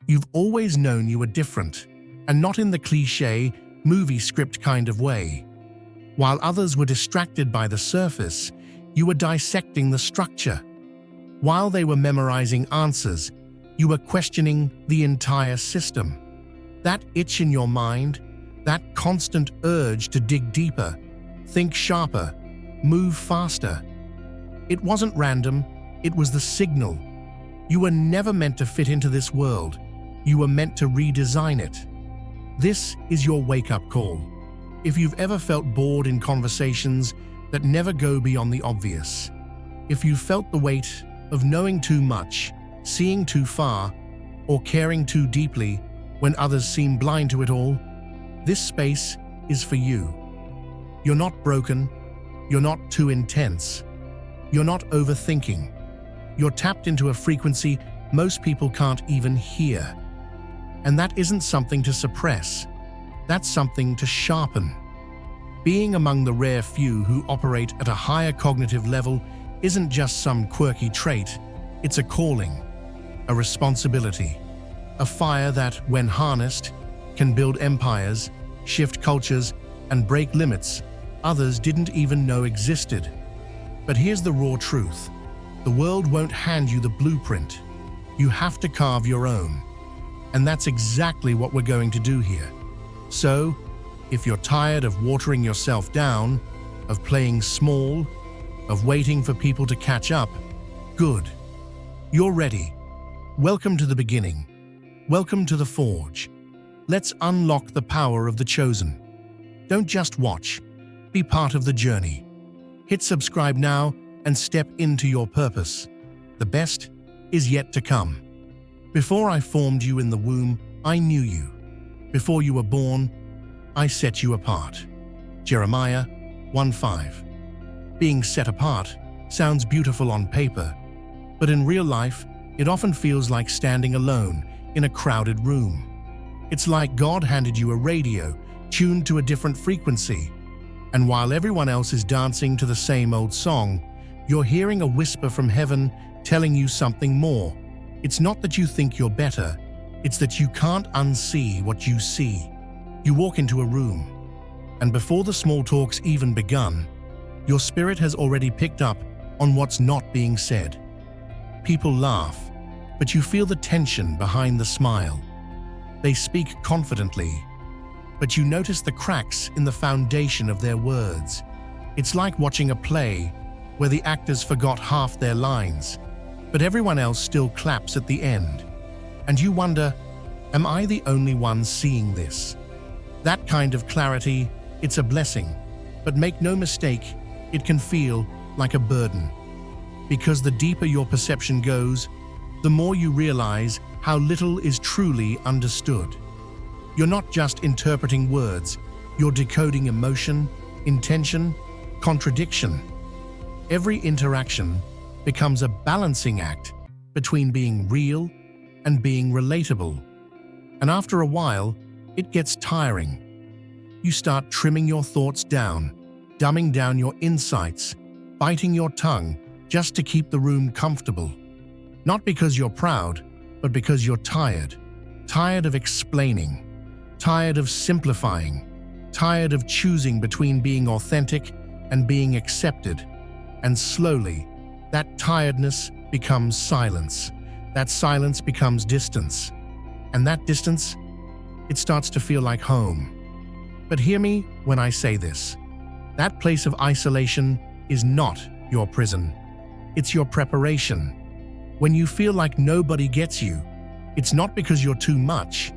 You've always known you were different, and not in the cliché, movie script kind of way. While others were distracted by the surface, you were dissecting the structure. While they were memorizing answers, you were questioning the entire system. That itch in your mind, that constant urge to dig deeper, think sharper, move faster. It wasn't random, it was the signal. You were never meant to fit into this world. You were meant to redesign it. This is your wake-up call. If you've ever felt bored in conversations that never go beyond the obvious, if you felt the weight of knowing too much, seeing too far, or caring too deeply when others seem blind to it all, this space is for you. You're not broken. You're not too intense. You're not overthinking. You're tapped into a frequency most people can't even hear. And that isn't something to suppress. That's something to sharpen. Being among the rare few who operate at a higher cognitive level isn't just some quirky trait. It's a calling, a responsibility, a fire that, when harnessed, can build empires, shift cultures, and break limits others didn't even know existed. But here's the raw truth. The world won't hand you the blueprint. You have to carve your own. And that's exactly what we're going to do here. So, if you're tired of watering yourself down, of playing small, of waiting for people to catch up, good. You're ready. Welcome to the beginning. Welcome to the Forge. Let's unlock the power of the chosen. Don't just watch. Be part of the journey. Hit subscribe now and step into your purpose. The best is yet to come. Before I formed you in the womb, I knew you. Before you were born, I set you apart. Jeremiah 1:5. Being set apart sounds beautiful on paper, but in real life, it often feels like standing alone in a crowded room. It's like God handed you a radio tuned to a different frequency, and while everyone else is dancing to the same old song, you're hearing a whisper from heaven telling you something more. It's not that you think you're better, it's that you can't unsee what you see. You walk into a room, and before the small talk's even begun, your spirit has already picked up on what's not being said. People laugh, but you feel the tension behind the smile. They speak confidently, but you notice the cracks in the foundation of their words. It's like watching a play where the actors forgot half their lines, but everyone else still claps at the end. And you wonder, am I the only one seeing this? That kind of clarity, it's a blessing, but make no mistake, it can feel like a burden. Because the deeper your perception goes, the more you realize how little is truly understood. You're not just interpreting words, you're decoding emotion, intention, contradiction. Every interaction becomes a balancing act between being real and being relatable. And after a while, it gets tiring. You start trimming your thoughts down, dumbing down your insights, biting your tongue just to keep the room comfortable. Not because you're proud, but because you're tired. Tired of explaining, tired of simplifying, tired of choosing between being authentic and being accepted. And slowly, that tiredness becomes silence. That silence becomes distance. And that distance, it starts to feel like home. But hear me when I say this. That place of isolation is not your prison. It's your preparation. When you feel like nobody gets you, it's not because you're too much.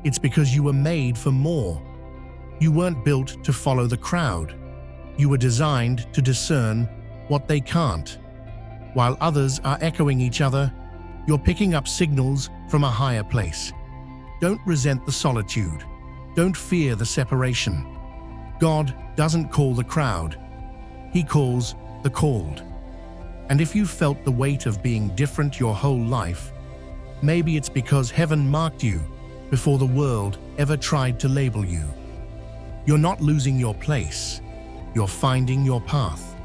It's because you were made for more. You weren't built to follow the crowd. You were designed to discern what they can't. While others are echoing each other, you're picking up signals from a higher place. Don't resent the solitude. Don't fear the separation. God doesn't call the crowd. He calls the called. And if you felt the weight of being different your whole life, maybe it's because heaven marked you before the world ever tried to label you. You're not losing your place. You're finding your path.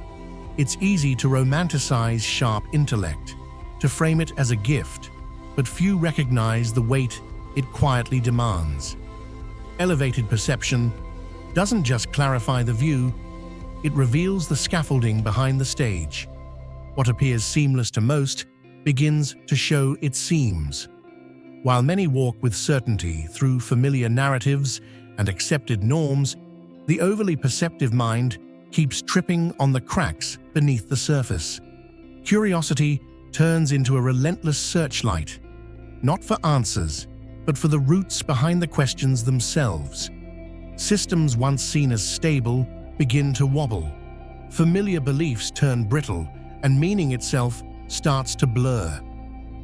It's easy to romanticize sharp intellect, to frame it as a gift. but few recognize the weight it quietly demands. Elevated perception doesn't just clarify the view, it reveals the scaffolding behind the stage. What appears seamless to most begins to show its seams. While many walk with certainty through familiar narratives and accepted norms, the overly perceptive mind keeps tripping on the cracks beneath the surface. Curiosity turns into a relentless searchlight, not for answers, but for the roots behind the questions themselves. Systems once seen as stable begin to wobble. Familiar beliefs turn brittle, and meaning itself starts to blur.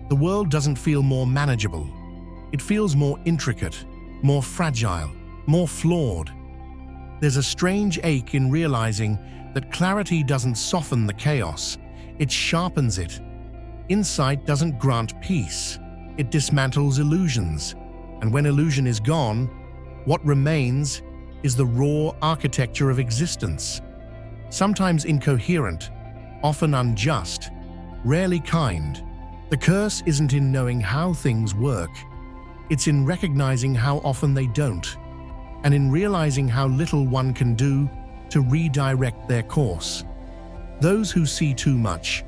The world doesn't feel more manageable. It feels more intricate, more fragile, more flawed. There's a strange ache in realizing that clarity doesn't soften the chaos, it sharpens it. Insight doesn't grant peace, it dismantles illusions. And when illusion is gone, what remains is the raw architecture of existence. Sometimes incoherent, often unjust, rarely kind. The curse isn't in knowing how things work, it's in recognizing how often they don't, and in realizing how little one can do to redirect their course. Those who see too much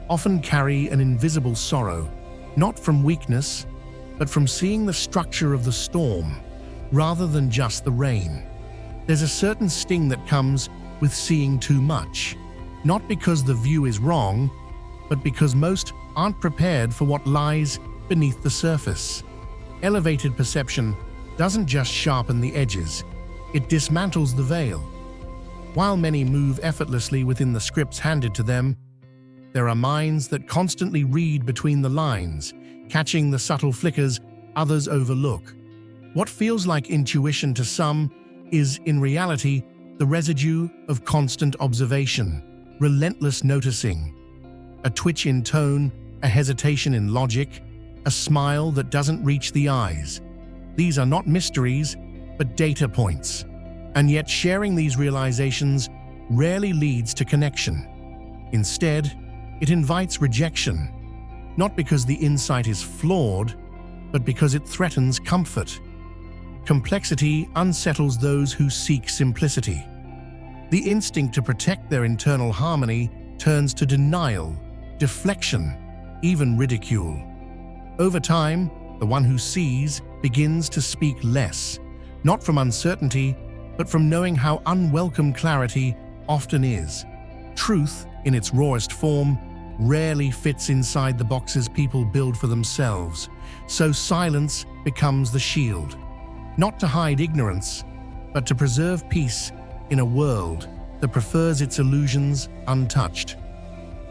often carry an invisible sorrow, not from weakness, but from seeing the structure of the storm rather than just the rain. There's a certain sting that comes with seeing too much, not because the view is wrong, but because most aren't prepared for what lies beneath the surface. Elevated perception doesn't just sharpen the edges, it dismantles the veil. While many move effortlessly within the scripts handed to them, there are minds that constantly read between the lines, catching the subtle flickers others overlook. What feels like intuition to some is, in reality, the residue of constant observation, relentless noticing. A twitch in tone, a hesitation in logic, a smile that doesn't reach the eyes. These are not mysteries, but data points. And yet sharing these realizations rarely leads to connection. Instead, it invites rejection, not because the insight is flawed, but because it threatens comfort. Complexity unsettles those who seek simplicity. The instinct to protect their internal harmony turns to denial, deflection, even ridicule. Over time, the one who sees begins to speak less, not from uncertainty, but from knowing how unwelcome clarity often is. Truth, in its rawest form, rarely fits inside the boxes people build for themselves, so silence becomes the shield. Not to hide ignorance, but to preserve peace in a world that prefers its illusions untouched.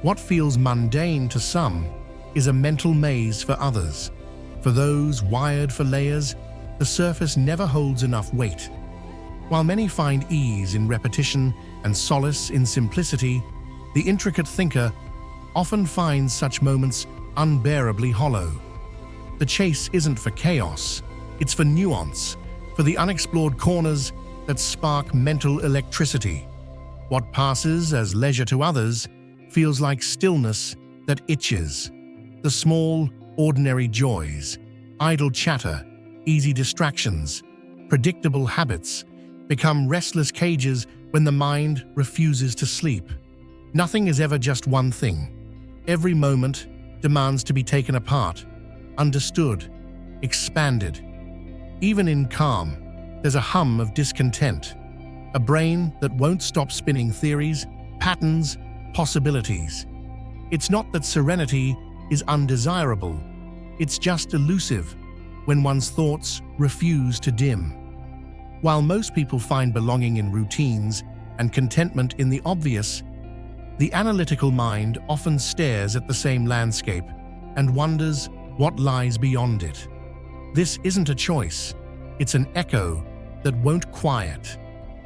What feels mundane to some is a mental maze for others. For those wired for layers, the surface never holds enough weight. While many find ease in repetition and solace in simplicity, the intricate thinker often finds such moments unbearably hollow. The chase isn't for chaos, it's for nuance, for the unexplored corners that spark mental electricity. What passes as leisure to others feels like stillness that itches. The small, ordinary joys, idle chatter, easy distractions, predictable habits become restless cages when the mind refuses to sleep. Nothing is ever just one thing. Every moment demands to be taken apart, understood, expanded. Even in calm, there's a hum of discontent, a brain that won't stop spinning theories, patterns, possibilities. It's not that serenity is undesirable, it's just elusive when one's thoughts refuse to dim. While most people find belonging in routines and contentment in the obvious, the analytical mind often stares at the same landscape and wonders what lies beyond it. This isn't a choice, it's an echo that won't quiet,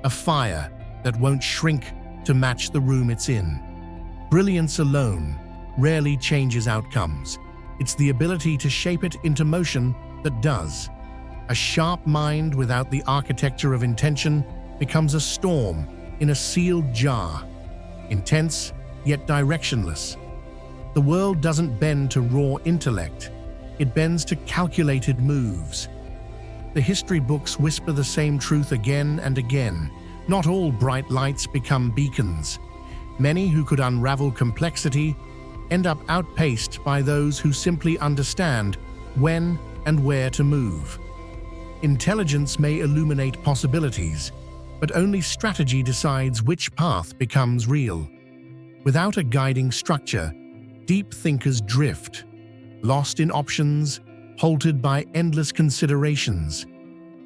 a fire that won't shrink to match the room it's in. Brilliance alone rarely changes outcomes. It's the ability to shape it into motion that does. A sharp mind without the architecture of intention becomes a storm in a sealed jar, intense yet directionless. The world doesn't bend to raw intellect, it bends to calculated moves. The history books whisper the same truth again and again. Not all bright lights become beacons. Many who could unravel complexity end up outpaced by those who simply understand when and where to move. Intelligence may illuminate possibilities, but only strategy decides which path becomes real. Without a guiding structure, deep thinkers drift, lost in options, halted by endless considerations.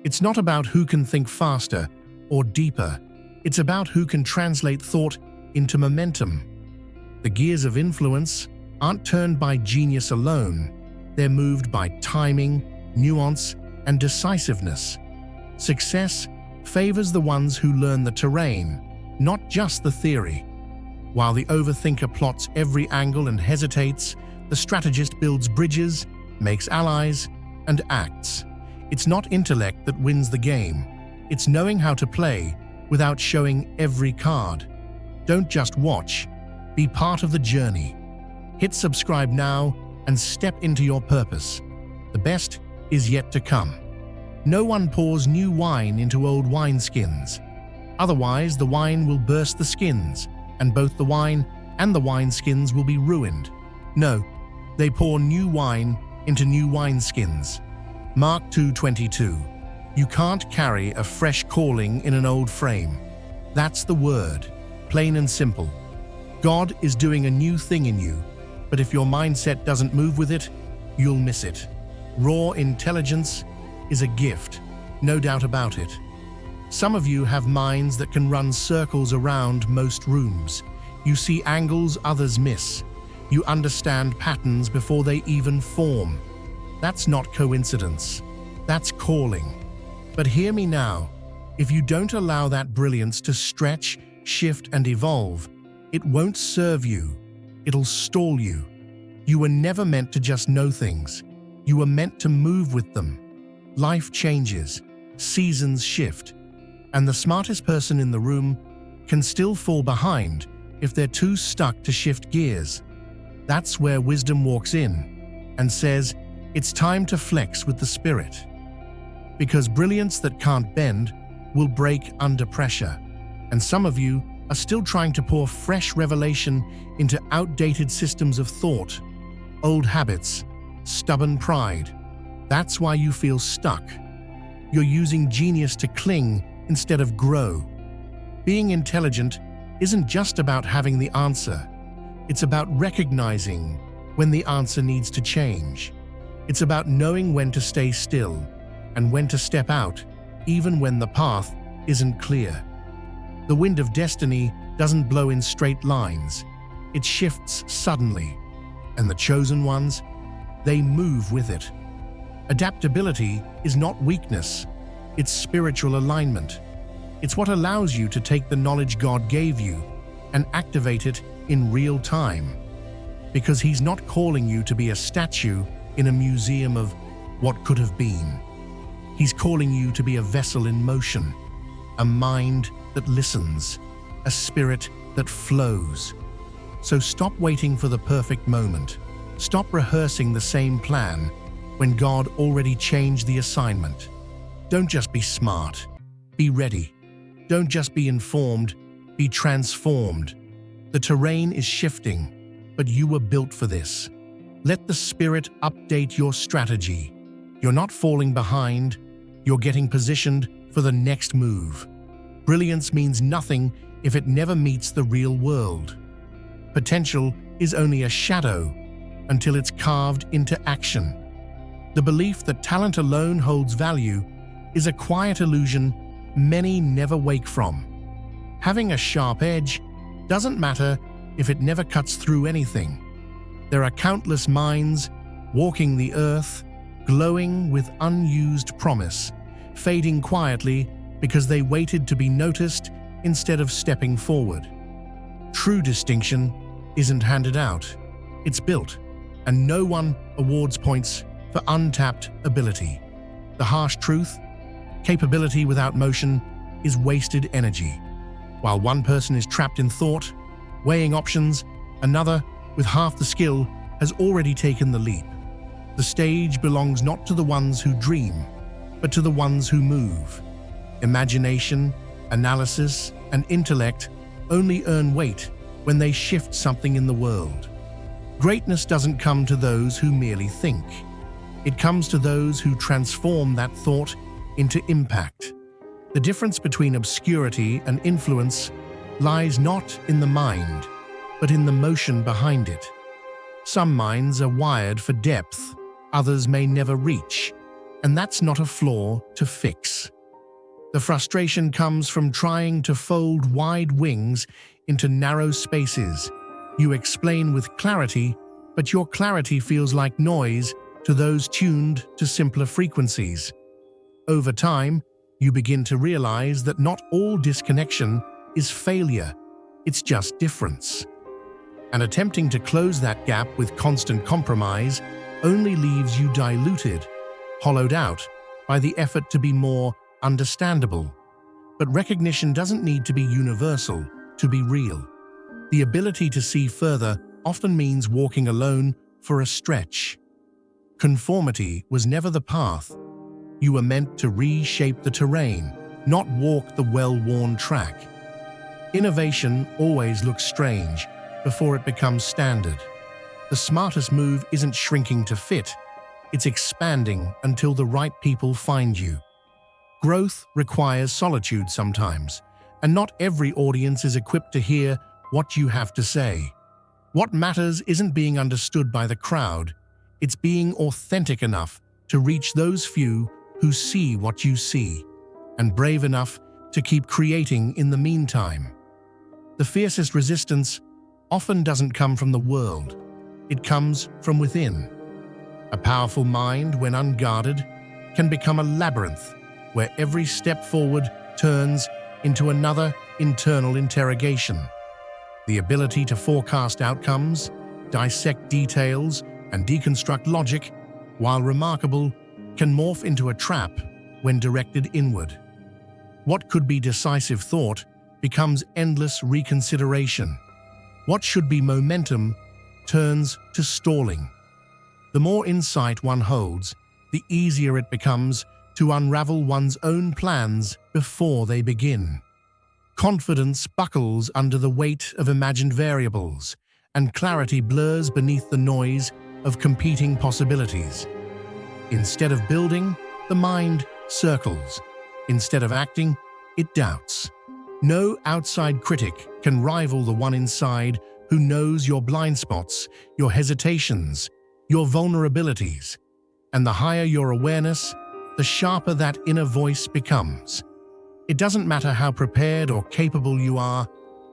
It's not about who can think faster or deeper. It's about who can translate thought into momentum. The gears of influence aren't turned by genius alone. They're moved by timing, nuance, and decisiveness. Success favors the ones who learn the terrain, not just the theory. While the overthinker plots every angle and hesitates, the strategist builds bridges, makes allies, and acts. It's not intellect that wins the game. It's knowing how to play without showing every card. Don't just watch, be part of the journey. Hit subscribe now and step into your purpose. The best is yet to come. No one pours new wine into old wineskins. Otherwise, the wine will burst the skins, and both the wine and the wineskins will be ruined. No, they pour new wine into new wineskins. Mark 2:22. You can't carry a fresh calling in an old frame. That's the word, plain and simple. God is doing a new thing in you, but if your mindset doesn't move with it, you'll miss it. Raw intelligence is a gift, no doubt about it. Some of you have minds that can run circles around most rooms. You see angles others miss. You understand patterns before they even form. That's not coincidence. That's calling. But hear me now. If you don't allow that brilliance to stretch, shift, and evolve, it won't serve you. It'll stall you. You were never meant to just know things. You were meant to move with them. Life changes, seasons shift, and the smartest person in the room can still fall behind if they're too stuck to shift gears. That's where wisdom walks in and says, it's time to flex with the spirit. Because brilliance that can't bend will break under pressure. And some of you are still trying to pour fresh revelation into outdated systems of thought, old habits, stubborn pride. That's why you feel stuck. You're using genius to cling instead of grow. Being intelligent isn't just about having the answer. It's about recognizing when the answer needs to change. It's about knowing when to stay still and when to step out, even when the path isn't clear. The wind of destiny doesn't blow in straight lines. It shifts suddenly, and the chosen ones, they move with it. Adaptability is not weakness, it's spiritual alignment. It's what allows you to take the knowledge God gave you and activate it in real time. Because He's not calling you to be a statue in a museum of what could have been. He's calling you to be a vessel in motion, a mind that listens, a spirit that flows. So stop waiting for the perfect moment. Stop rehearsing the same plan when God already changed the assignment. Don't just be smart, be ready. Don't just be informed, be transformed. The terrain is shifting, but you were built for this. Let the Spirit update your strategy. You're not falling behind, you're getting positioned for the next move. Brilliance means nothing if it never meets the real world. Potential is only a shadow until it's carved into action. The belief that talent alone holds value is a quiet illusion many never wake from. Having a sharp edge doesn't matter if it never cuts through anything. There are countless minds walking the earth, glowing with unused promise, fading quietly because they waited to be noticed instead of stepping forward. True distinction isn't handed out, it's built, and no one awards points for untapped ability. The harsh truth: capability without motion is wasted energy. While one person is trapped in thought, weighing options, another, with half the skill, has already taken the leap. The stage belongs not to the ones who dream, but to the ones who move. Imagination, analysis, and intellect only earn weight when they shift something in the world. Greatness doesn't come to those who merely think. It comes to those who transform that thought into impact. The difference between obscurity and influence lies not in the mind, but in the motion behind it. Some minds are wired for depth, others may never reach, and that's not a flaw to fix. The frustration comes from trying to fold wide wings into narrow spaces. You explain with clarity, but your clarity feels like noise to those tuned to simpler frequencies. Over time, you begin to realize that not all disconnection is failure, it's just difference. And attempting to close that gap with constant compromise only leaves you diluted, hollowed out by the effort to be more understandable. But recognition doesn't need to be universal to be real. The ability to see further often means walking alone for a stretch. Conformity was never the path. You were meant to reshape the terrain, not walk the well-worn track. Innovation always looks strange before it becomes standard. The smartest move isn't shrinking to fit, it's expanding until the right people find you. Growth requires solitude sometimes, and not every audience is equipped to hear what you have to say. What matters isn't being understood by the crowd, it's being authentic enough to reach those few who see what you see, and brave enough to keep creating in the meantime. The fiercest resistance often doesn't come from the world, it comes from within. A powerful mind, when unguarded, can become a labyrinth where every step forward turns into another internal interrogation. The ability to forecast outcomes, dissect details, and deconstruct logic, while remarkable, can morph into a trap when directed inward. What could be decisive thought becomes endless reconsideration. What should be momentum turns to stalling. The more insight one holds, the easier it becomes to unravel one's own plans before they begin. Confidence buckles under the weight of imagined variables, and clarity blurs beneath the noise of competing possibilities. Instead of building, the mind circles. Instead of acting, it doubts. No outside critic can rival the one inside who knows your blind spots, your hesitations, your vulnerabilities. And the higher your awareness, the sharper that inner voice becomes. It doesn't matter how prepared or capable you are,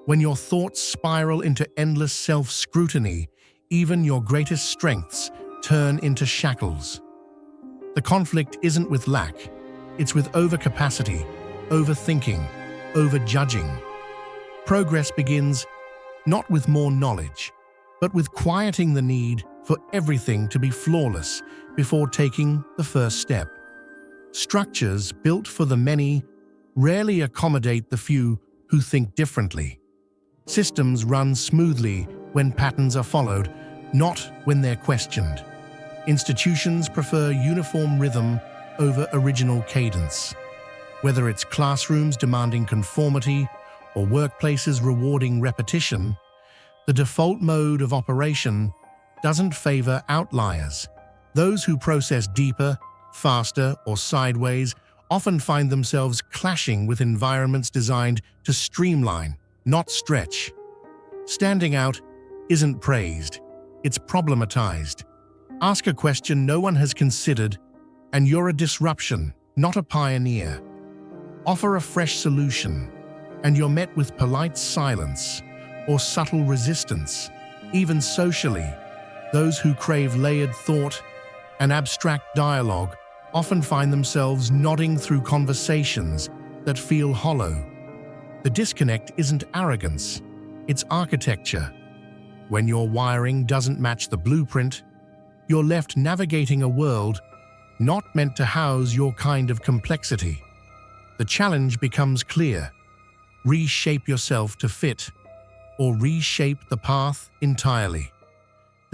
when your thoughts spiral into endless self-scrutiny, even your greatest strengths turn into shackles. The conflict isn't with lack, it's with overcapacity, overthinking, overjudging. Progress begins not with more knowledge, but with quieting the need for everything to be flawless before taking the first step. Structures built for the many rarely accommodate the few who think differently. Systems run smoothly when patterns are followed, not when they're questioned. Institutions prefer uniform rhythm over original cadence. Whether it's classrooms demanding conformity or workplaces rewarding repetition, the default mode of operation doesn't favor outliers. Those who process deeper, faster, or sideways often find themselves clashing with environments designed to streamline, not stretch. Standing out isn't praised, it's problematized. Ask a question no one has considered, and you're a disruption, not a pioneer. Offer a fresh solution, and you're met with polite silence or subtle resistance. Even socially, those who crave layered thought and abstract dialogue often find themselves nodding through conversations that feel hollow. The disconnect isn't arrogance, it's architecture. When your wiring doesn't match the blueprint, you're left navigating a world not meant to house your kind of complexity. The challenge becomes clear. Reshape yourself to fit, or reshape the path entirely.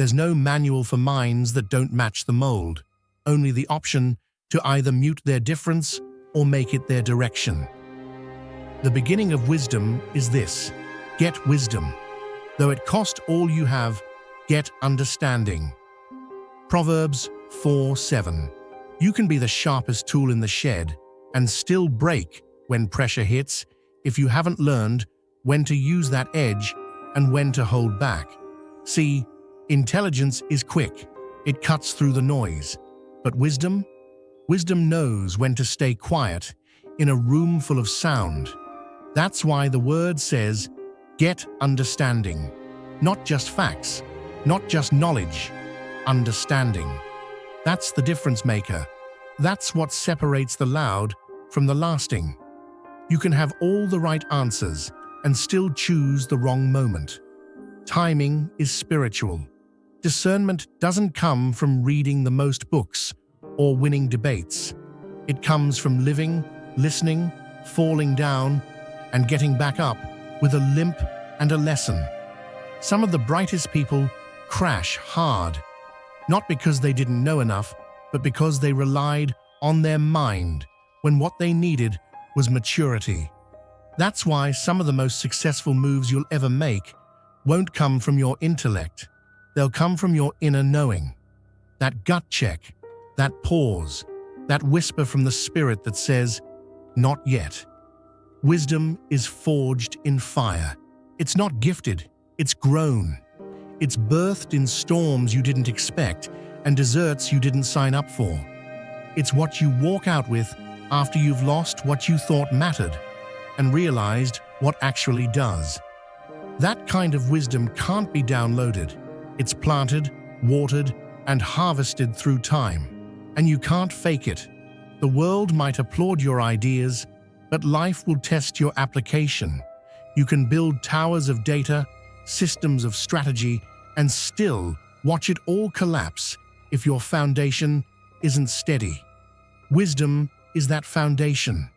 There's no manual for minds that don't match the mold, only the option to either mute their difference or make it their direction. The beginning of wisdom is this: get wisdom. Though it cost all you have, get understanding. Proverbs 4:7. You can be the sharpest tool in the shed and still break when pressure hits if you haven't learned when to use that edge and when to hold back. See, intelligence is quick. It cuts through the noise. But wisdom? Wisdom knows when to stay quiet in a room full of sound. That's why the word says, get understanding. Not just facts, not just knowledge, understanding. That's the difference maker. That's what separates the loud from the lasting. You can have all the right answers and still choose the wrong moment. Timing is spiritual. Discernment doesn't come from reading the most books or winning debates. It comes from living, listening, falling down, and getting back up with a limp and a lesson. Some of the brightest people crash hard, not because they didn't know enough, but because they relied on their mind when what they needed was maturity. That's why some of the most successful moves you'll ever make won't come from your intellect. They'll come from your inner knowing. That gut check, that pause, that whisper from the spirit that says, not yet. Wisdom is forged in fire. It's not gifted, it's grown. It's birthed in storms you didn't expect and deserts you didn't sign up for. It's what you walk out with after you've lost what you thought mattered and realized what actually does. That kind of wisdom can't be downloaded. It's planted, watered, and harvested through time. And you can't fake it. The world might applaud your ideas, but life will test your application. You can build towers of data, systems of strategy, and still watch it all collapse if your foundation isn't steady. Wisdom is that foundation.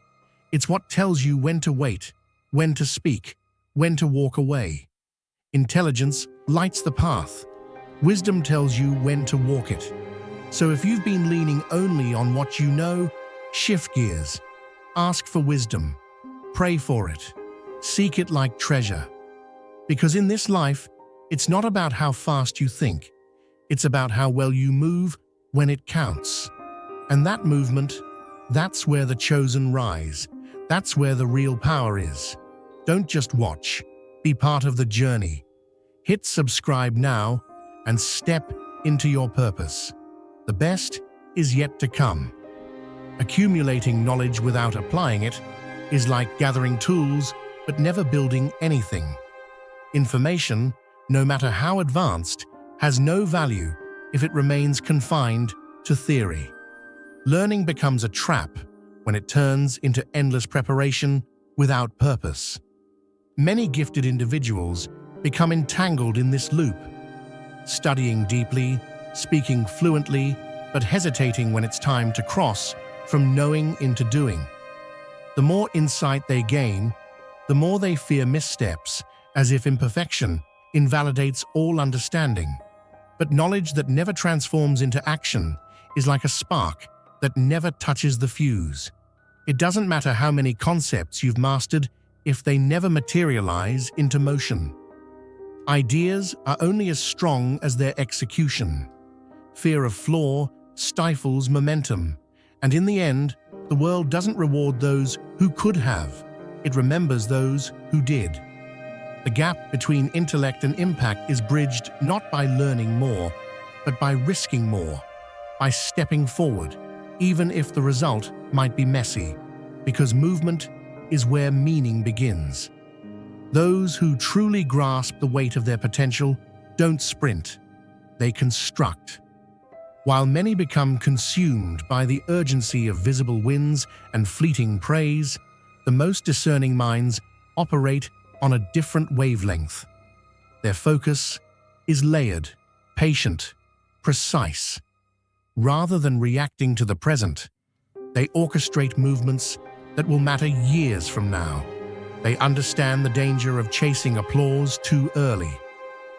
It's what tells you when to wait, when to speak, when to walk away. Intelligence lights the path. Wisdom tells you when to walk it. So if you've been leaning only on what you know, shift gears. Ask for wisdom. Pray for it. Seek it like treasure. Because in this life, it's not about how fast you think. It's about how well you move when it counts. And that movement, that's where the chosen rise. That's where the real power is. Don't just watch. Be part of the journey. Hit subscribe now and step into your purpose. The best is yet to come. Accumulating knowledge without applying it is like gathering tools but never building anything. Information, no matter how advanced, has no value if it remains confined to theory. Learning becomes a trap when it turns into endless preparation without purpose. Many gifted individuals become entangled in this loop, studying deeply, speaking fluently, but hesitating when it's time to cross from knowing into doing. The more insight they gain, the more they fear missteps, as if imperfection invalidates all understanding. But knowledge that never transforms into action is like a spark that never touches the fuse. It doesn't matter how many concepts you've mastered if they never materialize into motion. Ideas are only as strong as their execution. Fear of flaw stifles momentum, and in the end, the world doesn't reward those who could have. It remembers those who did. The gap between intellect and impact is bridged not by learning more, but by risking more, by stepping forward, even if the result might be messy, because movement is where meaning begins. Those who truly grasp the weight of their potential don't sprint, they construct. While many become consumed by the urgency of visible wins and fleeting praise, the most discerning minds operate on a different wavelength. Their focus is layered, patient, precise. Rather than reacting to the present, they orchestrate movements that will matter years from now. They understand the danger of chasing applause too early,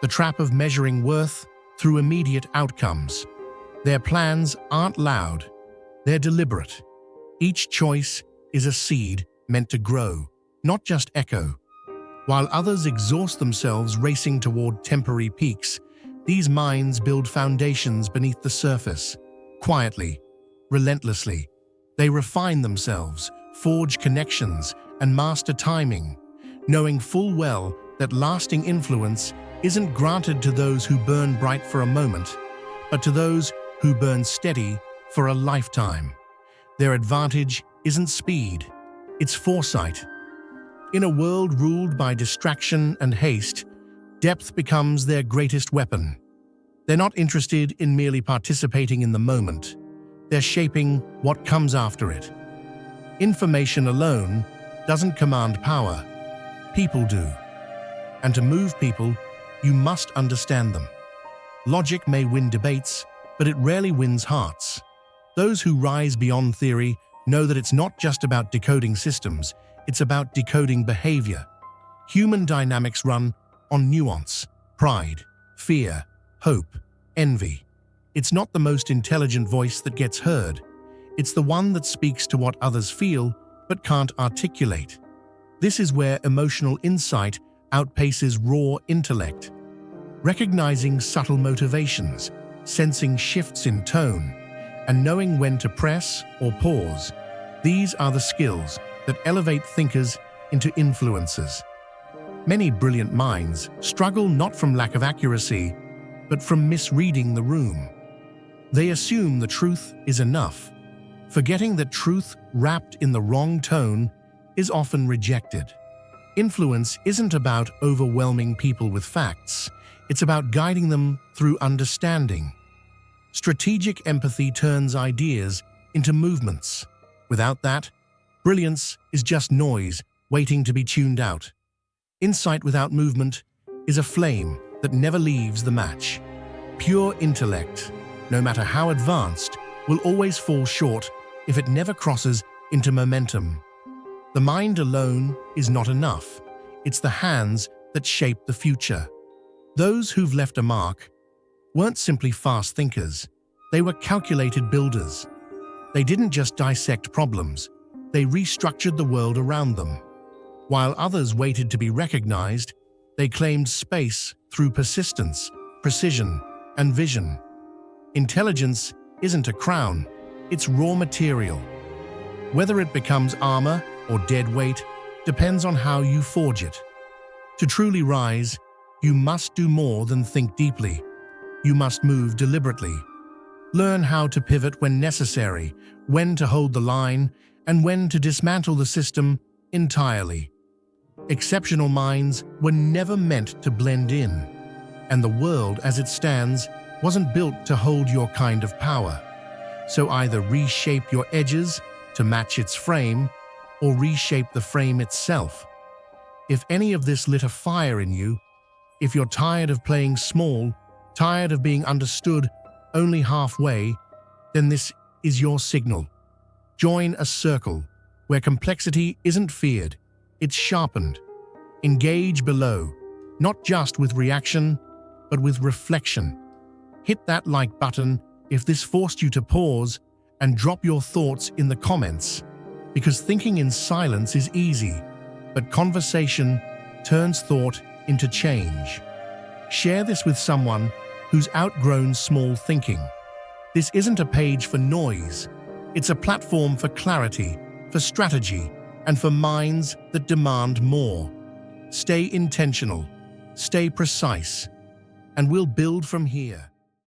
the trap of measuring worth through immediate outcomes. Their plans aren't loud, they're deliberate. Each choice is a seed meant to grow, not just echo. While others exhaust themselves racing toward temporary peaks, these minds build foundations beneath the surface. Quietly, relentlessly, they refine themselves, forge connections, and master timing, knowing full well that lasting influence isn't granted to those who burn bright for a moment, but to those who burn steady for a lifetime. Their advantage isn't speed, it's foresight. In a world ruled by distraction and haste, depth becomes their greatest weapon. They're not interested in merely participating in the moment. They're shaping what comes after it. Information alone doesn't command power. People do. And to move people, you must understand them. Logic may win debates, but it rarely wins hearts. Those who rise beyond theory know that it's not just about decoding systems, it's about decoding behavior. Human dynamics run on nuance, pride, fear, hope, envy. It's not the most intelligent voice that gets heard. It's the one that speaks to what others feel but can't articulate. This is where emotional insight outpaces raw intellect. Recognizing subtle motivations, sensing shifts in tone, and knowing when to press or pause, these are the skills that elevate thinkers into influencers. Many brilliant minds struggle not from lack of accuracy, but from misreading the room. They assume the truth is enough, forgetting that truth wrapped in the wrong tone is often rejected. Influence isn't about overwhelming people with facts, it's about guiding them through understanding. Strategic empathy turns ideas into movements. Without that, brilliance is just noise waiting to be tuned out. Insight without movement is a flame that never leaves the match. Pure intellect, no matter how advanced, will always fall short if it never crosses into momentum. The mind alone is not enough. It's the hands that shape the future. Those who've left a mark weren't simply fast thinkers. They were calculated builders. They didn't just dissect problems, they restructured the world around them. While others waited to be recognized, they claimed space through persistence, precision, and vision. Intelligence isn't a crown, it's raw material. Whether it becomes armor or dead weight depends on how you forge it. To truly rise, you must do more than think deeply. You must move deliberately. Learn how to pivot when necessary, when to hold the line, and when to dismantle the system entirely. Exceptional minds were never meant to blend in, and the world as it stands wasn't built to hold your kind of power. So either reshape your edges to match its frame, or reshape the frame itself. If any of this lit a fire in you, if you're tired of playing small, tired of being understood only halfway, then this is your signal. Join a circle where complexity isn't feared, it's sharpened. Engage below, not just with reaction, but with reflection. Hit that like button if this forced you to pause, and drop your thoughts in the comments, because thinking in silence is easy, but conversation turns thought into change. Share this with someone who's outgrown small thinking. This isn't a page for noise. It's a platform for clarity, for strategy, and for minds that demand more. Stay intentional, stay precise, and we'll build from here.